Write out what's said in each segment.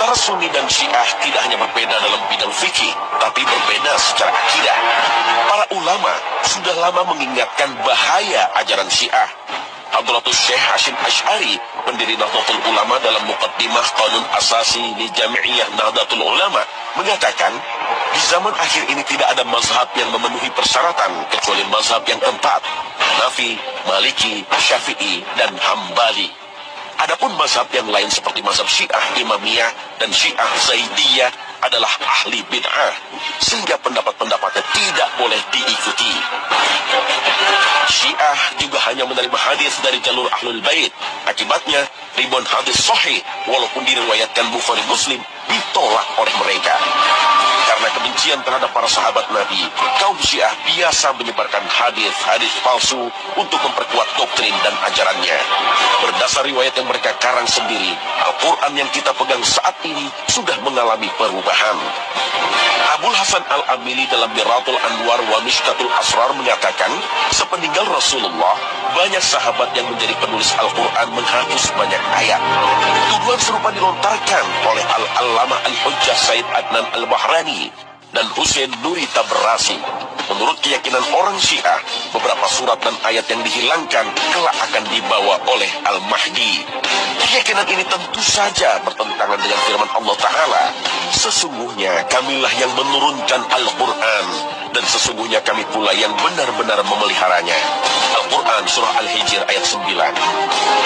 Antara Sunni dan Syiah tidak hanya berbeda dalam bidang fikih, tapi berbeda secara akidah. Para ulama sudah lama mengingatkan bahaya ajaran Syiah. Hadratus Syekh Hashim Asy'ari, pendiri Nahdlatul Ulama, dalam Muqaddimah Qanun Asasi li Jami'iyah Nahdlatul Ulama mengatakan, di zaman akhir ini tidak ada mazhab yang memenuhi persyaratan kecuali mazhab yang keempat, Hanafi, Maliki, Syafi'i, dan Hambali. Adapun mazhab yang lain seperti mazhab Syiah Imamiyah dan Syiah Zaidiyah adalah ahli bid'ah, sehingga pendapat-pendapatnya tidak boleh diikuti. Syiah juga hanya menerima hadis dari jalur Ahlul Bait. Akibatnya, ribuan hadis sahih walaupun diriwayatkan Bukhari Muslim ditolak oleh mereka. Karena kebencian terhadap para sahabat Nabi, kaum Syiah biasa menyebarkan hadis-hadis palsu untuk memperkuat doktrin dan ajarannya. Berdasar riwayat yang mereka karang sendiri, Al-Quran yang kita pegang saat ini sudah mengalami perubahan. Abul Hasan Al-Amili dalam Miratul Anwar wa Mishkatul Asrar mengatakan, sepeninggal Rasulullah, banyak sahabat yang menjadi penulis Al-Quran menghapus banyak ayat. Tuduhan serupa dilontarkan oleh Al-Allamah Al-Hujjah Said Adnan Al-Bahrani dan Hussein Nuri Tabrasi. Menurut keyakinan orang Syiah, beberapa surat dan ayat yang dihilangkan kelak akan dibawa oleh Al-Mahdi. Keyakinan ini tentu saja bertentangan dengan firman Allah Ta'ala. Sesungguhnya kamilah yang menurunkan Al-Quran, dan sesungguhnya kami pula yang benar-benar memeliharanya. Al-Quran Surah Al-Hijr ayat 9.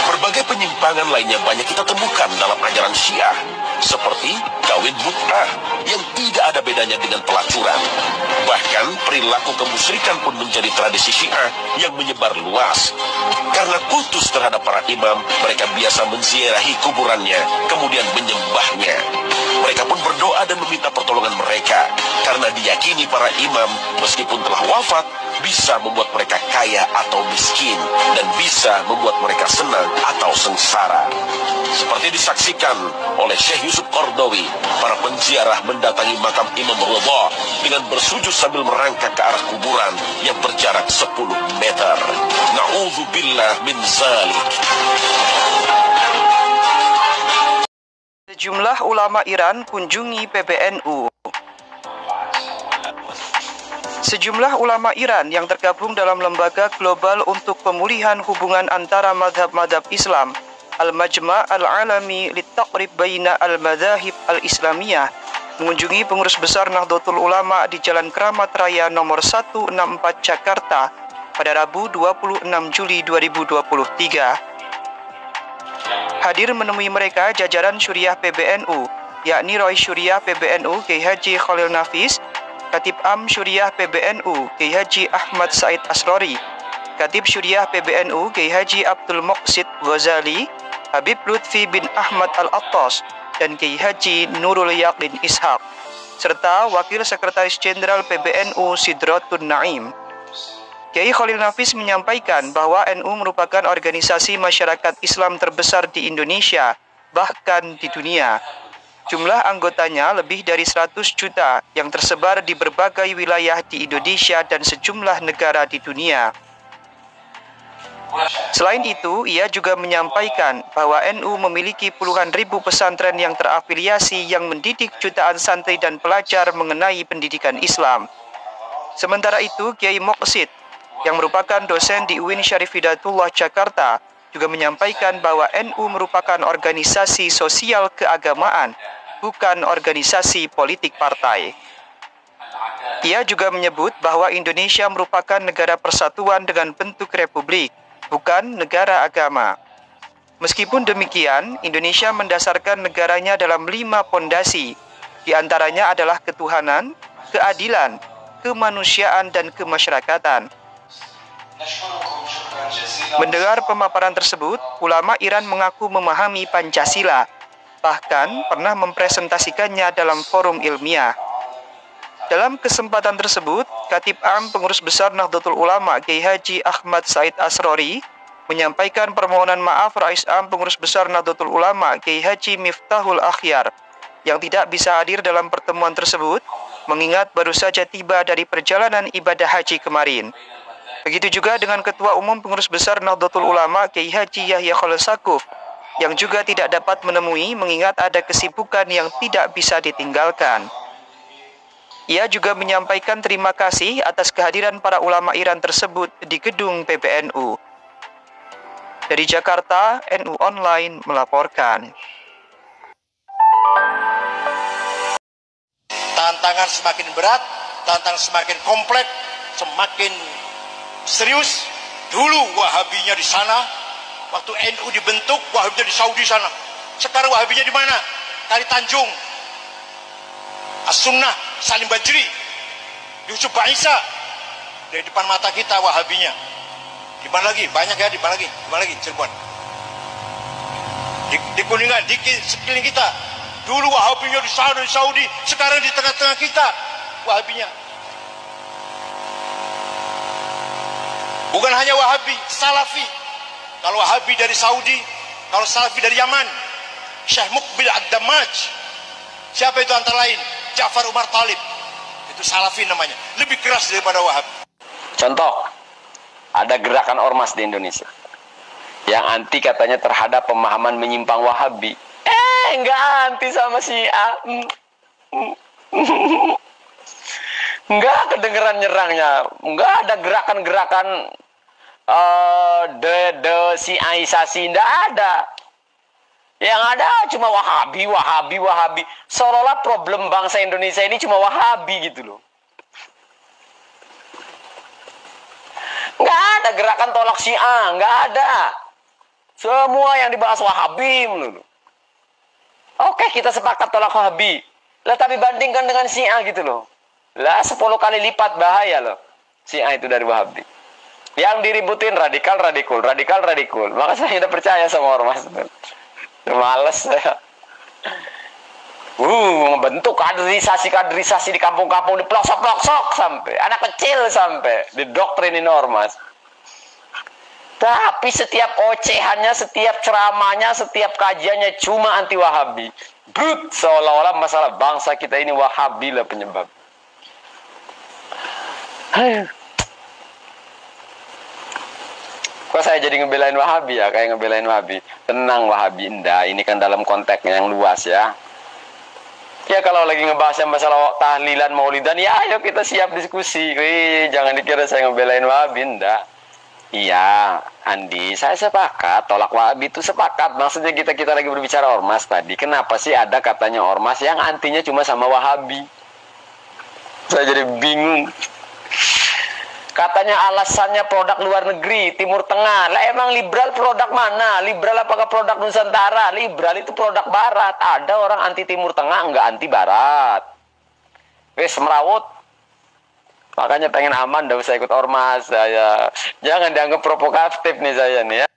Berbagai penyimpangan lainnya banyak kita temukan dalam ajaran Syiah, seperti kawin mut'ah yang tidak ada bedanya dengan pelacuran. Bahkan perilaku kemusyrikan pun menjadi tradisi Syiah yang menyebar luas. Karena kultus terhadap para imam, mereka biasa menziarahi kuburannya, kemudian menyembahnya. Mereka pun berdoa dan meminta pertolongan mereka, karena diyakini para imam meskipun telah wafat bisa membuat mereka kaya atau miskin, dan bisa membuat mereka senang atau sengsara. Seperti disaksikan oleh Syekh Yusuf Qardawi, para penziarah mendatangi makam Imam Ridha dengan bersujud sambil merangkak ke arah kuburan yang berjarak 10 meter. Na'udzubillah min zalik. Sejumlah ulama Iran kunjungi PBNU. Sejumlah ulama Iran yang tergabung dalam Lembaga Global untuk Pemulihan Hubungan Antara Madhab-Madhab Islam, Al-Majma' Al-Alami Littaqrib Baina Al-Madhahib Al-Islamiyah, mengunjungi pengurus besar Nahdlatul Ulama di Jalan Keramat Raya nomor 164 Jakarta pada Rabu 26 Juli 2023. Hadir menemui mereka jajaran Syuriah PBNU, yakni Roy Syuriah PBNU Kiai Haji Khalil Nafis, Katib Am Syuriah PBNU Kiai Haji Ahmad Said Asrori, Katib Syuriah PBNU Kiai Haji Abdul Muqsid Ghazali, Habib Lutfi bin Ahmad Al-Attas, dan Kiai Haji Nurul Yaqin Ishaq, serta Wakil Sekretaris Jenderal PBNU Sidratun Naim. Kiai Khalil Nafis menyampaikan bahwa NU merupakan organisasi masyarakat Islam terbesar di Indonesia, bahkan di dunia. Jumlah anggotanya lebih dari 100 juta yang tersebar di berbagai wilayah di Indonesia dan sejumlah negara di dunia. Selain itu, ia juga menyampaikan bahwa NU memiliki puluhan ribu pesantren yang terafiliasi yang mendidik jutaan santri dan pelajar mengenai pendidikan Islam. Sementara itu, Kiai Muqsid, yang merupakan dosen di UIN Syarif Hidayatullah Jakarta, juga menyampaikan bahwa NU merupakan organisasi sosial keagamaan, bukan organisasi politik partai. Ia juga menyebut bahwa Indonesia merupakan negara persatuan dengan bentuk republik, bukan negara agama. Meskipun demikian, Indonesia mendasarkan negaranya dalam 5 pondasi, di antaranya adalah ketuhanan, keadilan, kemanusiaan, dan kemasyarakatan. Mendengar pemaparan tersebut, ulama Iran mengaku memahami Pancasila, bahkan pernah mempresentasikannya dalam forum ilmiah. Dalam kesempatan tersebut, Katib Am Pengurus Besar Nahdlatul Ulama Kiai Haji Ahmad Said Asrori menyampaikan permohonan maaf Rais Am Pengurus Besar Nahdlatul Ulama Kiai Haji Miftahul Akhyar yang tidak bisa hadir dalam pertemuan tersebut, mengingat baru saja tiba dari perjalanan ibadah haji kemarin. Begitu juga dengan Ketua Umum Pengurus Besar Nahdlatul Ulama Kiai Haji Yahya Khalil Sakuf yang juga tidak dapat menemui mengingat ada kesibukan yang tidak bisa ditinggalkan. Ia juga menyampaikan terima kasih atas kehadiran para ulama Iran tersebut di gedung PBNU. Dari Jakarta, NU Online melaporkan. Tantangan semakin berat, tantangan semakin kompleks, semakin serius. Dulu Wahabinya di sana, waktu NU dibentuk, Wahabinya di Saudi sana. Sekarang Wahabinya di mana? Kali Tanjung, As-Sunnah, Salim Bajri, Yusuf Baisa. Dari depan mata kita Wahabinya. Di mana lagi? Banyak ya, di mana lagi? Di mana lagi? Cirebon. Di Kuningan, di sekeliling kita. Dulu Wahabinya di sana, di Saudi, sekarang di tengah-tengah kita Wahabinya. Bukan hanya Wahabi, Salafi. Kalau Wahabi dari Saudi, kalau Salafi dari Yaman, Syekh Muqbil Ad-Damaj. Siapa itu antara lain? Ja'far Umar Talib. Itu Salafi namanya. Lebih keras daripada Wahabi. Contoh, ada gerakan ormas di Indonesia yang anti katanya terhadap pemahaman menyimpang Wahabi. Enggak anti sama Syiah. Enggak kedengeran nyerangnya. Enggak ada gerakan-gerakan Syiaisasi. Enggak ada. Yang ada cuma Wahabi. Seolah-olah problem bangsa Indonesia ini cuma Wahabi gitu loh. Enggak ada gerakan tolak Syiah. Enggak ada. Semua yang dibahas Wahabi melulu. Oke, kita sepakat tolak Wahabi. Lah tapi bandingkan dengan Syiah gitu loh. Lah 10 kali lipat bahaya loh Syiah itu dari Wahabi. Yang diributin radikal. Maka saya udah percaya sama ormas. Males saya. Membentuk kaderisasi di kampung-kampung, di pelosok-pelosok sampai anak kecil sampai didoktrinin ormas. Tapi setiap ocehannya, setiap ceramahnya, setiap kajiannya cuma anti Wahabi. Brut, seolah-olah masalah bangsa kita ini Wahabi lah penyebab. Kok saya jadi ngebelain Wahabi ya? Kayak ngebelain Wahabi. Tenang Wahabi, indah. Ini kan dalam konteksnya yang luas ya. Ya kalau lagi ngebahas yang masalah tahlilan, maulidan, ya ayo kita siap diskusi. Jangan dikira saya ngebelain Wahabi, indah. Iya, Andi, saya sepakat. Tolak Wahabi itu sepakat. Maksudnya kita lagi berbicara ormas tadi. Kenapa sih ada katanya ormas yang antinya cuma sama Wahabi? Saya jadi bingung. Katanya alasannya produk luar negeri, Timur Tengah. Lah emang liberal produk mana? Liberal apakah produk Nusantara? Liberal itu produk Barat. Ada orang anti Timur Tengah, enggak anti Barat. Wes merawut. Makanya pengen aman, enggak usah ikut ormas saya. Jangan dianggap provokatif nih saya nih ya.